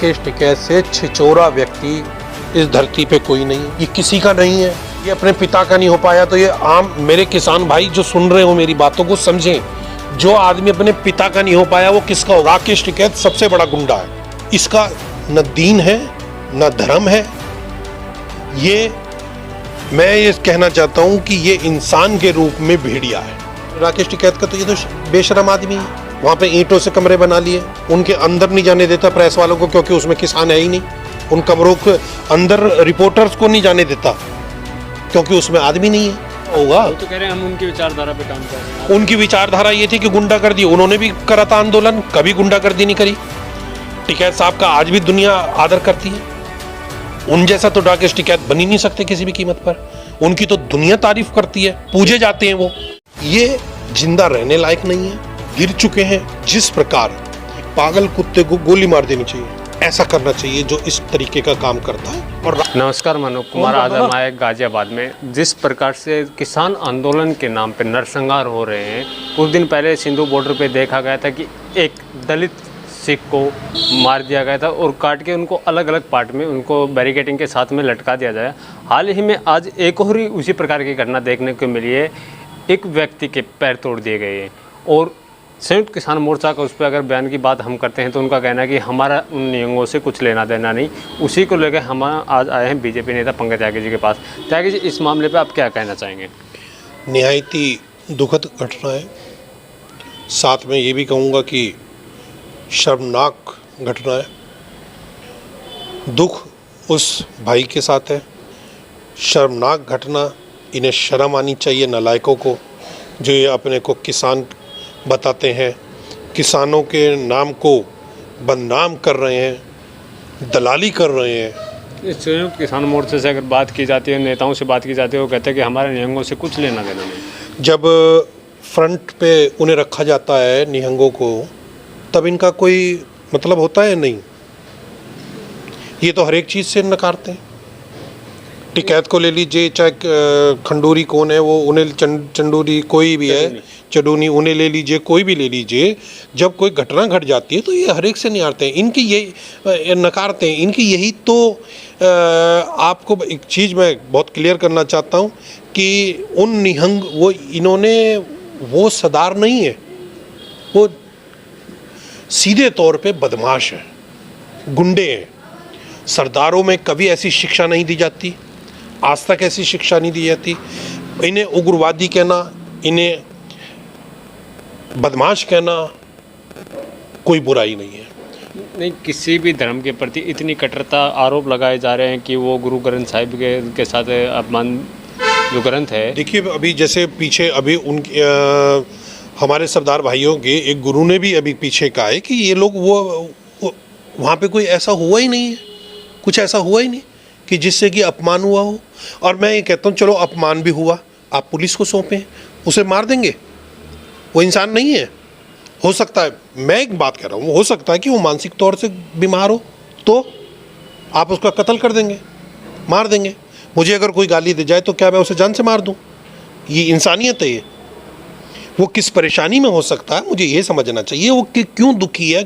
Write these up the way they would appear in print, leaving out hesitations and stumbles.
राकेश टिकैत से छिछोरा व्यक्ति इस धरती पे कोई नहीं है। ये किसी का नहीं है, ये अपने पिता का नहीं हो पाया तो ये आम मेरे किसान भाई जो सुन रहे हो मेरी बातों को समझें। जो आदमी अपने पिता का नहीं हो पाया वो किसका होगा? राकेश टिकैत सबसे बड़ा गुंडा है। इसका न दीन है न धर्म है। ये मैं ये कहना चाहता हूँ कि ये इंसान के रूप में भेड़िया है। राकेश टिकैत का तो ये तो बेशरम आदमी है। वहाँ पे ईंटों से कमरे बना लिए, उनके अंदर नहीं जाने देता प्रेस वालों को, क्योंकि उसमें किसान है ही नहीं। उन कमरों के अंदर रिपोर्टर्स को नहीं जाने देता क्योंकि उसमें आदमी नहीं है। होगा तो कह रहे हैं हम उनकी विचारधारा पे काम कर रहे हैं। उनकी विचारधारा ये थी कि गुंडागर्दी, उन्होंने भी करा था आंदोलन, कभी गुंडागर्दी नहीं करी। टिकैत साहब का आज भी दुनिया आदर करती है। उन जैसा तो राकेश टिकैत बन ही नहीं सकते किसी भी कीमत पर। उनकी तो दुनिया तारीफ करती है, पूजे जाते हैं वो। ये जिंदा रहने लायक नहीं है, गिर चुके हैं। जिस प्रकार पागल कुत्ते को गोली मार देनी चाहिए, ऐसा करना चाहिए जो इस तरीके का काम करता है। और नमस्कार, मनोज कुमार। आज हम आए गाजियाबाद में। जिस प्रकार से किसान आंदोलन के नाम पे नरसंहार हो रहे हैं, कुछ दिन पहले सिंधु बॉर्डर पे देखा गया था कि एक दलित सिख को मार दिया गया था और काट के उनको अलग अलग पार्ट में उनको बैरिकेडिंग के साथ में लटका दिया जाए। हाल ही में आज एक और ही उसी प्रकार की घटना देखने को मिली है। एक व्यक्ति के पैर तोड़ दिए गए हैं और संयुक्त किसान मोर्चा का उस पर अगर बयान की बात हम करते हैं तो उनका कहना है कि हमारा उन नियमों से कुछ लेना देना नहीं। उसी को लेकर हम आज आए हैं बीजेपी नेता पंकज त्यागी जी के पास। त्यागी जी, इस मामले पे आप क्या कहना चाहेंगे? निहायत ही दुखद घटना है। साथ में ये भी कहूँगा कि शर्मनाक घटना है। दुख उस भाई के साथ है, शर्मनाक घटना। इन्हें शर्म आनी चाहिए नालायकों को, जो ये अपने को किसान बताते हैं, किसानों के नाम को बदनाम कर रहे हैं, दलाली कर रहे हैं। संयुक्त किसान मोर्चे से अगर बात की जाती है, नेताओं से बात की जाती है, वो कहते हैं कि हमारे निहंगों से कुछ लेना देना नहीं। जब फ्रंट पे उन्हें रखा जाता है निहंगों को, तब इनका कोई मतलब होता है? नहीं। ये तो हर एक चीज़ से नकारते हैं। टिकैत को ले लीजिए, चाहे खंडूरी कौन है वो, उन्हें चंडूरी कोई भी है, चडूनी उन्हें ले लीजिए, कोई भी ले लीजिए। जब कोई घटना घट जाती है तो ये हर एक से निहारते हैं, इनकी ये नकारते हैं। इनकी यही तो आपको एक चीज़ मैं बहुत क्लियर करना चाहता हूँ कि उन निहंग वो इन्होंने वो सदार नहीं है, वो सीधे तौर पे बदमाश हैं, गुंडे हैं। सरदारों में कभी ऐसी शिक्षा नहीं दी जाती, आज तक ऐसी शिक्षा नहीं दी जाती। इन्हें उग्रवादी कहना, इन्हें बदमाश कहना कोई बुराई नहीं है। नहीं, किसी भी धर्म के प्रति इतनी कट्टरता आरोप लगाए जा रहे हैं कि वो गुरु ग्रंथ साहिब के साथ अपमान जो ग्रंथ है। देखिए, अभी जैसे पीछे अभी उनके हमारे सरदार भाइयों के एक गुरु ने भी अभी पीछे कहा है कि ये लोग वो वहाँ पे कोई ऐसा हुआ ही नहीं है, कुछ ऐसा हुआ ही नहीं कि जिससे कि अपमान हुआ हो। और मैं ये कहता हूँ चलो अपमान भी हुआ, आप पुलिस को सौंपें, उसे मार देंगे, वो इंसान नहीं है। हो सकता है, मैं एक बात कह रहा हूँ, हो सकता है कि वो मानसिक तौर से बीमार हो, तो आप उसका कत्ल कर देंगे, मार देंगे। मुझे अगर कोई गाली दे जाए तो क्या मैं उसे जान से मार दूँ? ये इंसानियत है। ये वो किस परेशानी में हो सकता है, मुझे ये समझना चाहिए। वो क्यों दुखी है,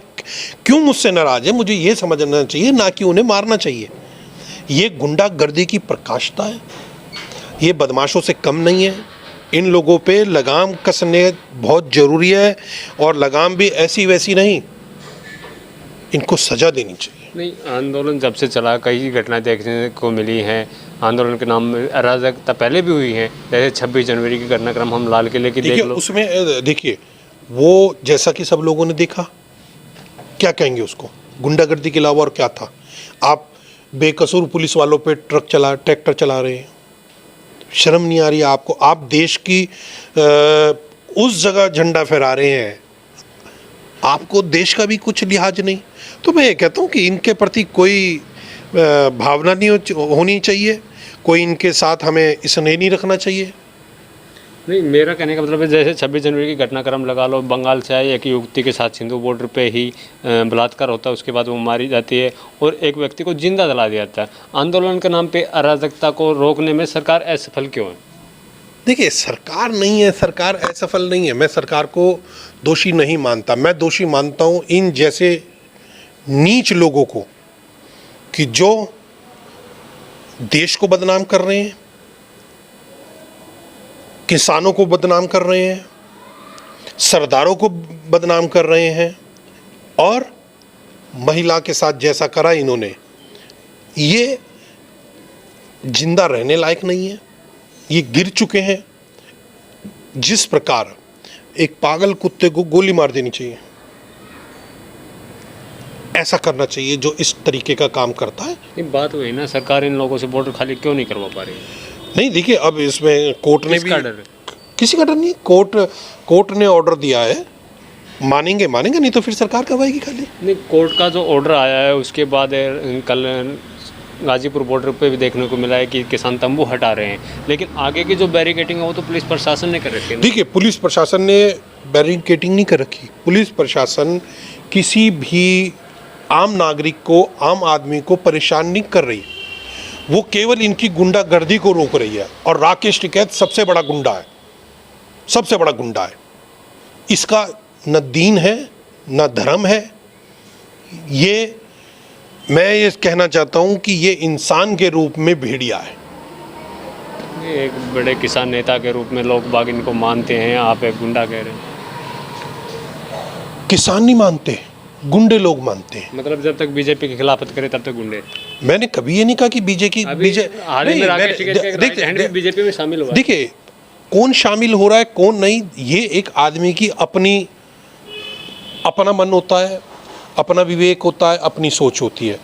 क्यों मुझसे नाराज़ है, मुझे ये समझना चाहिए, ना कि उन्हें मारना चाहिए। ये गुंडागर्दी की प्रकाशता है, ये बदमाशों से कम नहीं है। इन लोगों पे लगाम कसने बहुत ज़रूरी है, और लगाम भी ऐसी वैसी नहीं, इनको सज़ा देनी चाहिए। नहीं, आंदोलन जब से चला कई घटनाएं देखने को मिली हैं। आंदोलन के नाम में अराजकता पहले भी हुई है, जैसे 26 जनवरी की घटनाक्रम हम लाल किले की देख लो। उसमें देखिए, वो जैसा कि सब लोगों ने देखा, क्या कहेंगे उसको, गुंडागर्दी के अलावा और क्या था? आप बेकसूर पुलिस वालों पे ट्रैक्टर चला रहे हैं, शर्म नहीं आ रही आपको? आप देश की उस जगह झंडा फहरा रहे हैं, आपको देश का भी कुछ लिहाज नहीं। तो मैं ये कहता हूँ कि इनके प्रति कोई भावना नहीं होनी चाहिए, कोई इनके साथ हमें स्नेह नहीं रखना चाहिए। नहीं, मेरा कहने का मतलब है जैसे 26 जनवरी की घटनाक्रम लगा लो, बंगाल से आई एक युवती के साथ सिंधु बॉर्डर पे ही बलात्कार होता है, उसके बाद वो मारी जाती है और एक व्यक्ति को जिंदा जला दिया जाता है। आंदोलन के नाम पे अराजकता को रोकने में सरकार असफल क्यों है? देखिए, सरकार नहीं है, सरकार असफल नहीं है। मैं सरकार को दोषी नहीं मानता, मैं दोषी मानता हूँ इन जैसे नीच लोगों को, कि जो देश को बदनाम कर रहे हैं, किसानों को बदनाम कर रहे हैं, सरदारों को बदनाम कर रहे हैं और महिला के साथ जैसा करा इन्होंने, ये जिंदा रहने लायक नहीं है। ये गिर चुके हैं। जिस प्रकार एक पागल कुत्ते को गोली मार देनी चाहिए, ऐसा करना चाहिए जो इस तरीके का काम करता है। नहीं, बात वही ना, सरकार इन लोगों से बॉर्डर खाली क्यों नहीं करवा पा रही है? नहीं, देखिए, अब इसमें कोर्ट ने भी, किसका डर है? किसी का डर नहीं। कोर्ट ने ऑर्डर दिया है, मानेंगे, नहीं तो फिर सरकार करवाएगी खाली। नहीं, कोर्ट का जो ऑर्डर आया है उसके बाद कल गाजीपुर बॉर्डर पे भी देखने को मिला है कि किसान तंबू हटा रहे हैं, लेकिन आगे की जो बैरिकेडिंग है वो तो पुलिस प्रशासन ने कर रखी है। देखिए, पुलिस प्रशासन ने बैरिकेडिंग नहीं कर रखी। पुलिस प्रशासन किसी भी आम नागरिक को, आम आदमी को परेशान नहीं कर रही। वो केवल इनकी गुंडागर्दी को रोक रही है। और राकेश टिकैत सबसे बड़ा गुंडा है, सबसे बड़ा गुंडा है। इसका न दीन है न धर्म है। ये, मैं ये कहना चाहता हूँ कि ये इंसान के रूप में भेड़िया है। एक बड़े किसान नेता के रूप में लोग बाग इनको मानते हैं, आप एक गुंडा कह रहे हैं। किसान नहीं मानते, गुंडे लोग मानते हैं। मतलब जब तक बीजेपी के खिलाफत करे तब तक गुंडे। मैंने कभी ये नहीं कहा कि बीजेपी बीजेपी में शामिल हुआ। देखिए, कौन शामिल हो रहा है कौन नहीं, ये एक आदमी की अपना मन होता है, अपना विवेक होता है, अपनी सोच होती है।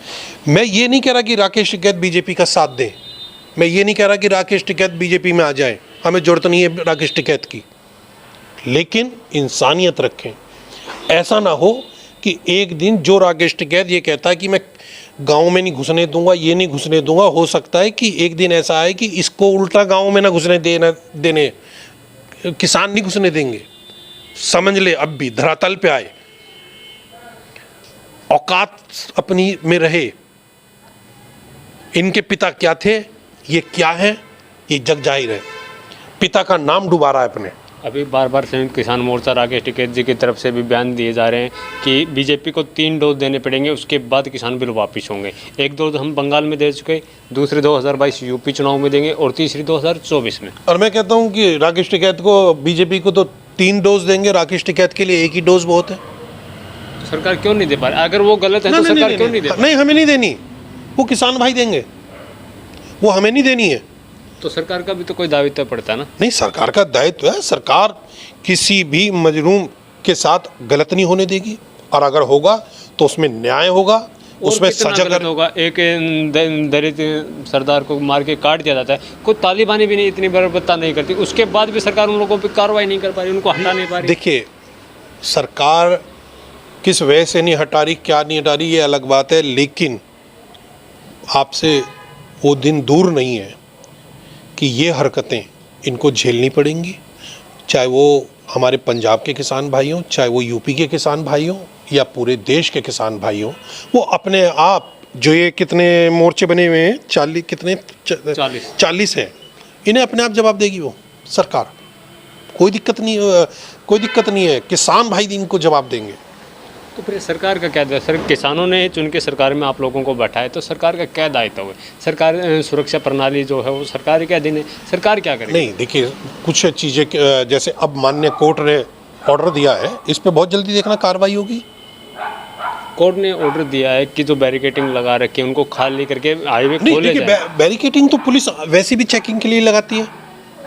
मैं ये नहीं कह रहा कि राकेश टिकैत बीजेपी का साथ दें। मैं ये नहीं कह रहा कि राकेश टिकैत बीजेपी में आ जाए, हमें जरूरत नहीं है राकेश टिकैत की। लेकिन इंसानियत रखें। ऐसा ना हो कि एक दिन जो राकेश टिकैत ये कहता है कि मैं गांव में नहीं घुसने दूंगा, ये नहीं घुसने दूंगा, हो सकता है कि एक दिन ऐसा आए कि इसको उल्टा गांव में ना घुसने देने किसान नहीं घुसने देंगे। समझ ले, अब भी धरातल पे आए, औकात अपनी में रहे। इनके पिता क्या थे, ये क्या है, ये जग जाहिर है। पिता का नाम डुबा रहा है अपने। अभी बार बार संयुक्त किसान मोर्चा राकेश टिकैत जी की तरफ से भी बयान दिए जा रहे हैं कि बीजेपी को 3 डोज देने पड़ेंगे, उसके बाद किसान बिल वापस होंगे। 1 डोज हम बंगाल में दे चुके, दूसरे 2022 यूपी चुनाव में देंगे और तीसरी 2024 में। और मैं कहता हूं कि राकेश टिकैत को, बीजेपी को तो 3 डोज देंगे, राकेश टिकैत के लिए 1 ही डोज बहुत है। सरकार क्यों नहीं दे पा रही? अगर वो गलत है तो सरकार क्यों नहीं दे? नहीं, हमें नहीं देनी, वो किसान भाई देंगे, वो हमें नहीं देनी है। तो सरकार का भी तो कोई दायित्व पड़ता है ना। नहीं, सरकार का दायित्व है। सरकार किसी भी मजलूम के साथ गलत नहीं होने देगी, और अगर होगा तो उसमें न्याय होगा, उसमें सजा होगा। एक दलित सरदार को मार के काट दिया जाता है, कोई तालिबानी भी नहीं इतनी बर्बरता नहीं करती, उसके बाद भी सरकार उन लोगों पर कार्रवाई नहीं कर पा रही, उनको हटा नहीं पा रही। देखिए, सरकार किस वजह से नहीं हटा रही, क्या नहीं हटा रही, ये अलग बात है। लेकिन आपसे वो दिन दूर नहीं है कि ये हरकतें इनको झेलनी पड़ेंगी, चाहे वो हमारे पंजाब के किसान भाई हों, चाहे वो यूपी के किसान भाई हों, या पूरे देश के किसान भाई हों। वो अपने आप, जो ये कितने मोर्चे बने हुए हैं, 40 हैं, इन्हें अपने आप जवाब देगी वो सरकार। कोई दिक्कत नहीं है। किसान भाई इनको जवाब देंगे। तो फिर सरकार का क्या दायित्व? सर, किसानों ने चुन के सरकार में आप लोगों को बैठाया, तो सरकार का क्या दायित्व है? सरकार सुरक्षा प्रणाली जो है वो सरकार के अधीन है, सरकार क्या करे? नहीं, देखिए, कुछ चीज़ें जैसे अब माननीय कोर्ट ने ऑर्डर दिया है, इस पर बहुत जल्दी देखना कार्रवाई होगी। कोर्ट ने ऑर्डर दिया है कि जो बैरिकेडिंग लगा रखी है उनको खाली करके हाईवे खोले जाए। बैरिकेडिंग तो पुलिस वैसे भी चेकिंग के लिए लगाती है।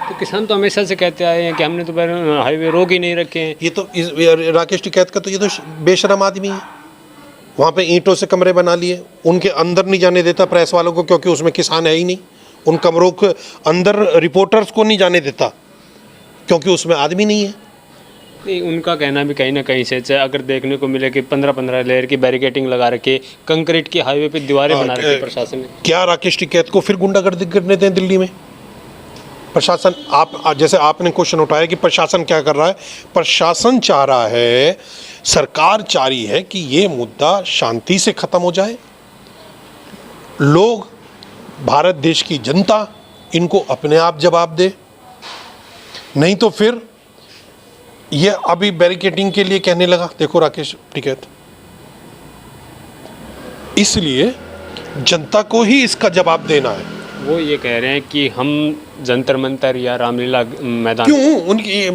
तो किसान तो हमेशा से कहते आए हैं कि हमने तो हाईवे रोक ही नहीं रखे हैं। ये तो राकेश टिकैत का तो ये तो बेशरम आदमी है। वहाँ पे ईंटों से कमरे बना लिए, उनके अंदर नहीं जाने देता प्रेस वालों को, क्योंकि उसमें किसान है ही नहीं। उन कमरों के अंदर रिपोर्टर्स को नहीं जाने देता, क्योंकि उसमें आदमी नहीं है। नहीं, उनका कहना भी कहीं ना कहीं से अगर देखने को मिले कि 15-15 लेयर की बैरिकेडिंग लगा रखी, कंक्रीट की हाईवे पे दीवारें बना रखी प्रशासन ने। क्या राकेश टिकैत को फिर गुंडागर्दी करने दें दिल्ली में? प्रशासन, आप जैसे आपने क्वेश्चन उठाया कि प्रशासन क्या कर रहा है, प्रशासन चाह रहा है, सरकार चाह रही है कि ये मुद्दा शांति से खत्म हो जाए। लोग, भारत देश की जनता इनको अपने आप जवाब दे, नहीं तो फिर ये अभी बैरिकेडिंग के लिए कहने लगा, देखो राकेश टिकैत। इसलिए जनता को ही इसका जवाब देना है। वो ये कह रहे हैं कि हम जंतर मंतर या रामलीला मैदान क्यों? उनकी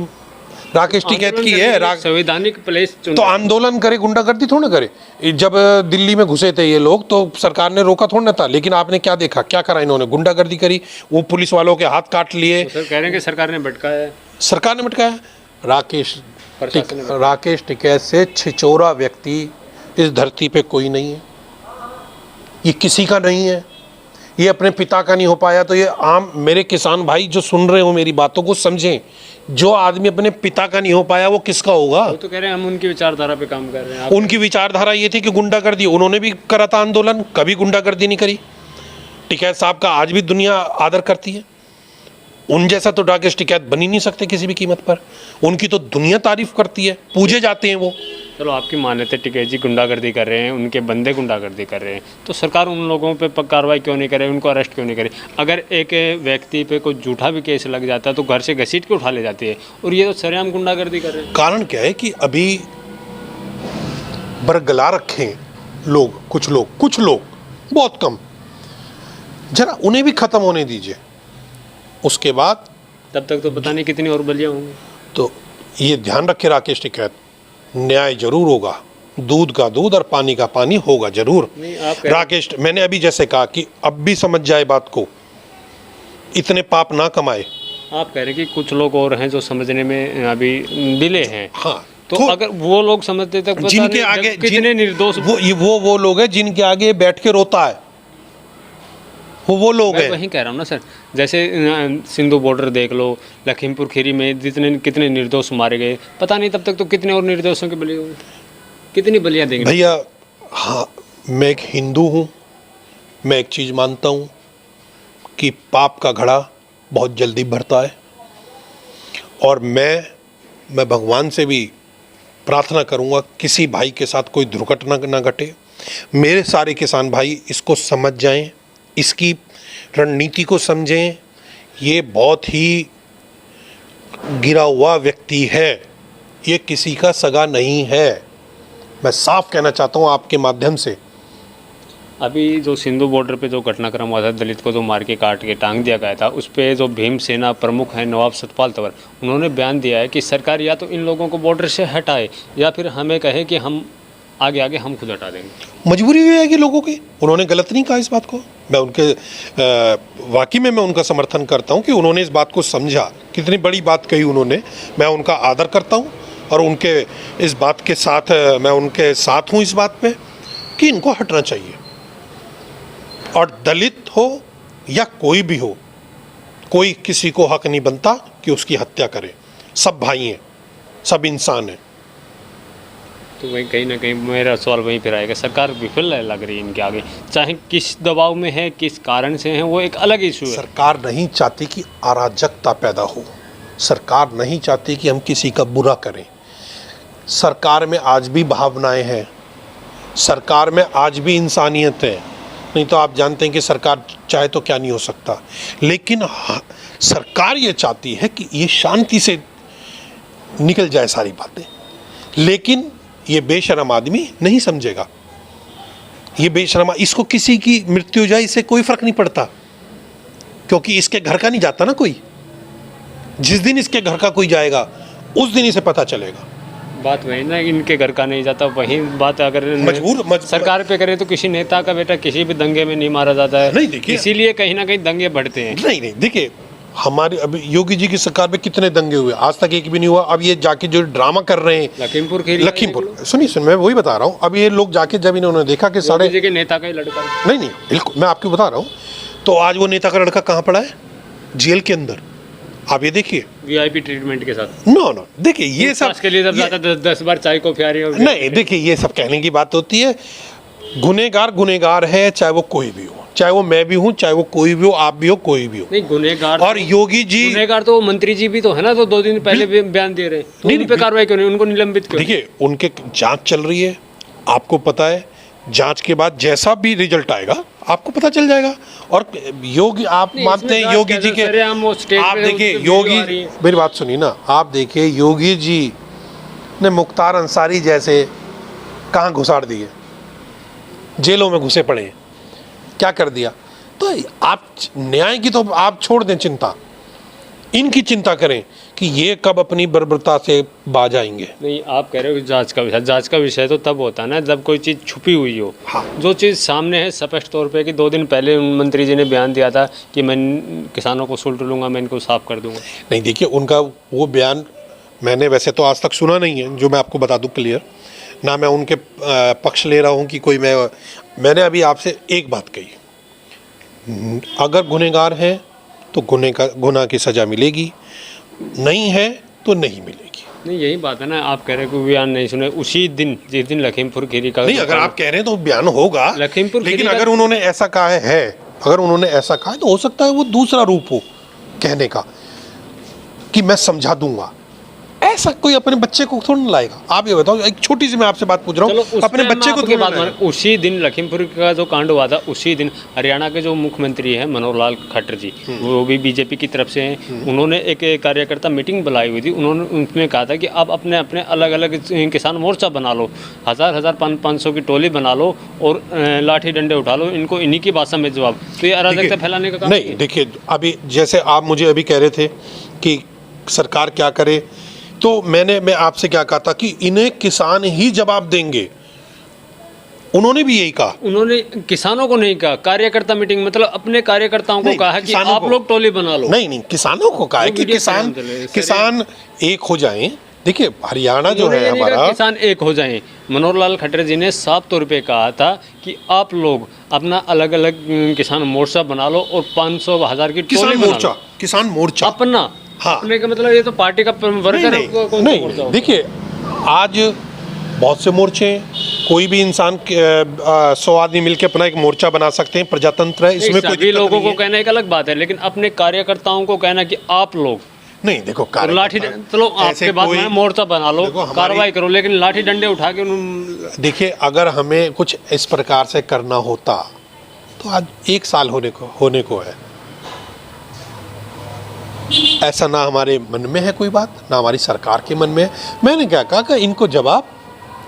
राकेश टिकैत की है, संवैधानिक प्लेस तो आंदोलन करे, गुंडागर्दी थोड़ा ना करे। जब दिल्ली में घुसे थे ये लोग तो सरकार ने रोका थोड़ा ना था, लेकिन आपने क्या देखा, क्या करा इन्होंने? गुंडागर्दी करी, वो पुलिस वालों के हाथ काट लिए। तो सर कह रहे हैं कि सरकार ने भटकाया है। सरकार ने भटकाया। राकेश टिकैत से छिचोरा व्यक्ति इस धरती पे कोई नहीं है। ये किसी का नहीं है, ये अपने पिता का नहीं हो पाया तो ये आम मेरे किसान भाई जो सुन रहे हो मेरी बातों को समझें। जो आदमी अपने पिता का नहीं हो पाया वो किसका होगा? वो तो कह रहे हैं हम उनकी विचारधारा पे काम कर रहे हैं। उनकी विचारधारा ये थी कि गुंडागर्दी, उन्होंने भी करा था आंदोलन, कभी गुंडागर्दी नहीं करी। टिकैत साहब का आज भी दुनिया आदर करती है। उन जैसा तो राकेश टिकैत बन ही नहीं सकते किसी भी कीमत पर। उनकी तो दुनिया तारीफ करती है, पूजे जाते हैं वो। चलो आपकी मान्यता टिकैत जी गुंडागर्दी कर रहे हैं, उनके बंदे गुंडागर्दी कर रहे हैं, तो सरकार उन लोगों पे कार्रवाई क्यों नहीं करे, उनको अरेस्ट क्यों नहीं करे? अगर एक व्यक्ति पे कोई झूठा भी केस लग जाता है तो घर से घसीट के उठा ले जाती है, और ये तो सरेआम गुंडागर्दी कर रहे हैं। कारण क्या है कि अभी बरगला रखे हैं लोग, कुछ लोग बहुत कम, जरा उन्हें भी खत्म होने दीजिए, उसके बाद तब तक तो पता नहीं कितनी और बलियां होंगी। तो ये ध्यान रखे राकेश टिकैत, न्याय जरूर होगा, दूध का दूध और पानी का पानी होगा जरूर। राकेश, मैंने अभी जैसे कहा कि अब भी समझ जाए बात को, इतने पाप ना कमाए। आप कह रहे हैं कि कुछ लोग और हैं जो समझने में अभी डिले हैं। हाँ, तो अगर वो लोग समझते तक जिनके आगे कितने निर्दोष, वो लोग हैं जिनके आगे बैठ के रोता है, वो लोग हैं। वही कह रहा हूँ ना सर, जैसे सिंधु बॉर्डर देख लो, लखीमपुर खीरी में कितने निर्दोष मारे गए, पता नहीं तब तक तो कितने और निर्दोषों के बलि होंगे, कितनी बलियां देंगे भैया। हाँ, मैं एक हिंदू हूँ, मैं एक चीज़ मानता हूँ कि पाप का घड़ा बहुत जल्दी भरता है, और मैं भगवान से भी प्रार्थना करूँगा किसी भाई के साथ कोई दुर्घटना ना घटे। मेरे सारे किसान भाई इसको समझ जाएं, इसकी रणनीति को समझें। ये बहुत ही गिरा हुआ व्यक्ति है, ये किसी का सगा नहीं है। मैं साफ कहना चाहता हूँ आपके माध्यम से। अभी जो सिंधु बॉर्डर पे जो घटनाक्रम हुआ था, दलित को जो मार के काट के टांग दिया गया था, उस पर जो भीम सेना प्रमुख हैं नवाब सतपाल तंवर, उन्होंने बयान दिया है कि सरकार या तो इन लोगों को बॉर्डर से हटाए या फिर हमें कहे कि हम आगे हम खुद हटा देंगे। मजबूरी हुई है कि लोगों की, उन्होंने गलत नहीं कहा इस बात को। मैं उनके वाकई में मैं उनका समर्थन करता हूं कि उन्होंने इस बात को समझा, कितनी बड़ी बात कही उन्होंने। मैं उनका आदर करता हूं और उनके इस बात के साथ मैं उनके साथ हूं इस बात पे कि इनको हटना चाहिए। और दलित हो या कोई भी हो, कोई किसी को हक नहीं बनता कि उसकी हत्या करे। सब भाई हैं, सब इंसान हैं। तो वही कहीं ना कहीं मेरा सवाल वहीं पर आएगा, सरकार विफल लग रही है इनके आगे, चाहे किस दबाव में है, किस कारण से है, वो एक अलग इशू है। सरकार नहीं चाहती कि अराजकता पैदा हो, सरकार नहीं चाहती कि हम किसी का बुरा करें। सरकार में आज भी भावनाएं हैं, सरकार में आज भी इंसानियत है। नहीं तो आप जानते हैं कि सरकार चाहे तो क्या नहीं हो सकता, लेकिन सरकार ये चाहती है कि ये शांति से निकल जाए सारी बातें। लेकिन ये बेशरम आदमी नहीं समझेगा, ये बेशरम, इसको किसी की मृत्यु हो जाए इससे कोई फर्क नहीं पड़ता, क्योंकि इसके घर का नहीं जाता ना कोई। जिस दिन इसके घर का कोई जाएगा उस दिन इसे पता चलेगा। बात वही ना, इनके घर का नहीं जाता, वही बात अगर मजबूर सरकार पे करे तो किसी नेता का बेटा किसी भी दंगे में नहीं मारा जाता है। नहीं देखिए, इसीलिए कहीं ना कहीं दंगे बढ़ते हैं। नहीं देखिए, हमारे अभी योगी जी की सरकार में कितने दंगे हुए, आज तक एक भी नहीं हुआ। अब ये जाके जो ड्रामा कर रहे हैं लखीमपुर सुनिए मैं वही बता रहा हूँ। अब ये लोग जाके जब इन्होंने देखा कि सारे के नेता का ही लड़का, नहीं बिल्कुल मैं आपको बता रहा हूँ, तो आज वो नेता का लड़का कहाँ पड़ा है? जेल के अंदर। आप ये देखिए, वीआईपी ट्रीटमेंट के साथ। नो देखिए, ये सब के लिए जाता 10 बार चाय को प्यारी हो। नहीं देखिए, ये सब कहने की बात होती है। गुनेगार है, चाहे वो कोई भी हो, चाहे वो मैं भी हूँ, चाहे वो कोई भी हो, आप भी हो, कोई भी हो। नहीं गुनेगार, और योगी जी गुनेगार तो मंत्री जी भी तो है ना, तो 2 दिन पहले बयान दे रहे हैं, तो उन पे कार्रवाई क्यों नहीं, उनको निलंबित क्यों? देखिए, उनके जांच चल रही है, आपको पता है। जांच के बाद जैसा भी रिजल्ट आएगा आपको पता चल जाएगा। और योगी, आप मानते हैं योगी जी के, आप देखिए योगी, मेरी बात सुनिए ना, आप देखिए योगी जी ने मुख्तार अंसारी जैसे कहाँ घुसाड़ दिए, जेलों में घुसे पड़े हैं। क्या कर दिया। तो आप न्याय की तो आप छोड़ दें चिंता, इनकी चिंता करें कि ये कब अपनी बर्बरता से बाज आएंगे। नहीं, आप कह रहे हो जांच का विषय तो तब होता है ना जब कोई चीज़ छुपी हुई हो। हाँ। जो चीज़ सामने है स्पष्ट तौर पे कि 2 दिन पहले मंत्री जी ने बयान दिया था कि मैं किसानों को सुलट लूंगा, मैं इनको साफ कर दूंगा। नहीं देखिए, उनका वो बयान मैंने वैसे तो आज तक सुना नहीं है, जो मैं आपको बता दूं क्लियर, ना मैं उनके पक्ष ले रहा हूं कि कोई मैंने अभी आपसे एक बात कही, अगर गुनहगार है तो गुनाह की सज़ा मिलेगी, नहीं है तो नहीं मिलेगी। नहीं, यही बात है ना, आप कह रहे हो कि बयान नहीं सुने उसी दिन जिस दिन लखीमपुर खीरी का नहीं, अगर आप कह रहे हैं तो बयान होगा लखीमपुर खीरी लेकिन का- अगर उन्होंने ऐसा कहा है, अगर उन्होंने ऐसा कहा है तो हो सकता है वो दूसरा रूप हो कहने का कि मैं समझा दूंगा। ऐसा कोई अपने बच्चे को थोड़ा ना लाएगा। आप ये बताओ, एक छोटी सी मैं आपसे बात पूछ रहा चलो, हूँ, उस अपने पे मैं बच्चे को आपकी थोड़ा बात मान, उसी दिन लखीमपुर का जो कांड हुआ था उसी दिन हरियाणा के जो मुख्यमंत्री हैं मनोहर लाल खट्टर जी, वो भी बीजेपी की तरफ से हैं, उन्होंने एक कार्यकर्ता मीटिंग बुलाई हुई थी। उन्होंने उसमें कहा था कि आप अपने अपने अलग अलग किसान मोर्चा बना लो, 1000-1500 की टोली बना लो और लाठी डंडे उठा लो, इनको इन्हीं की भाषा में जवाब। तो ये अराजकता फैलाने का काम नहीं। देखिए, अभी जैसे आप मुझे अभी कह रहे थे कि सरकार क्या करे, तो मैं आपसे क्या कहा था कि इन्हें किसान ही जवाब देंगे। उन्होंने भी यही कहा। उन्होंने किसानों को नहीं कहा, कार्यकर्ता मीटिंग मतलब अपने कार्यकर्ताओं को नहीं, कहा कि किसानों आप को। लोग टोली बना लो। नहीं, किसानों को कहा है कि वीडियो चैनल चले, किसान एक हो जाएं। देखिए, हरियाणा जो उन्होंने है ये नहीं कहा हमारा, किसान एक हो जाएं। मनोहर लाल खट्टर जी ने साफ तौर पे कहा था कि आप लोग अपना अलग अलग किसान मोर्चा बना लो और 500-1000 की टोली किसान बना मोर्चा, लो। किसान मोर्चा। अपना हाँ। अपने का मतलब ये तो पार्टी का वर्कर नहीं, कौन सा नहीं, मोर्चा होगा? देखिए, आज बहुत से मोर्चे हैं, कोई भी इंसान 100 आदमी मिलकर अपना एक मोर्चा बना सकते हैं, प्रजातंत्र है, इसमें कोई सभी दिक्कत लोगों नहीं को है। कहना एक अलग बात है, लेकिन अपने कार्यकर्ताओं को कहना कि आप लोग नहीं, देखो, और लाठी चलो आपके बात में मोर्चा बना लो, देखो, हमारी- कार्रवाई करो, लेकिन लाठी डंडे उठा के उन देखिए, अगर हमें कुछ इस प्रकार से करना होता तो आज 1 साल होने को है। ऐसा ना हमारे मन में है कोई बात, ना हमारी सरकार के मन में है। मैंने क्या कहा कि इनको जवाब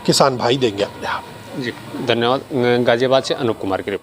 किसान भाई देंगे अपने आप। जी धन्यवाद। गाजियाबाद से अनूप कुमार की रिपोर्ट।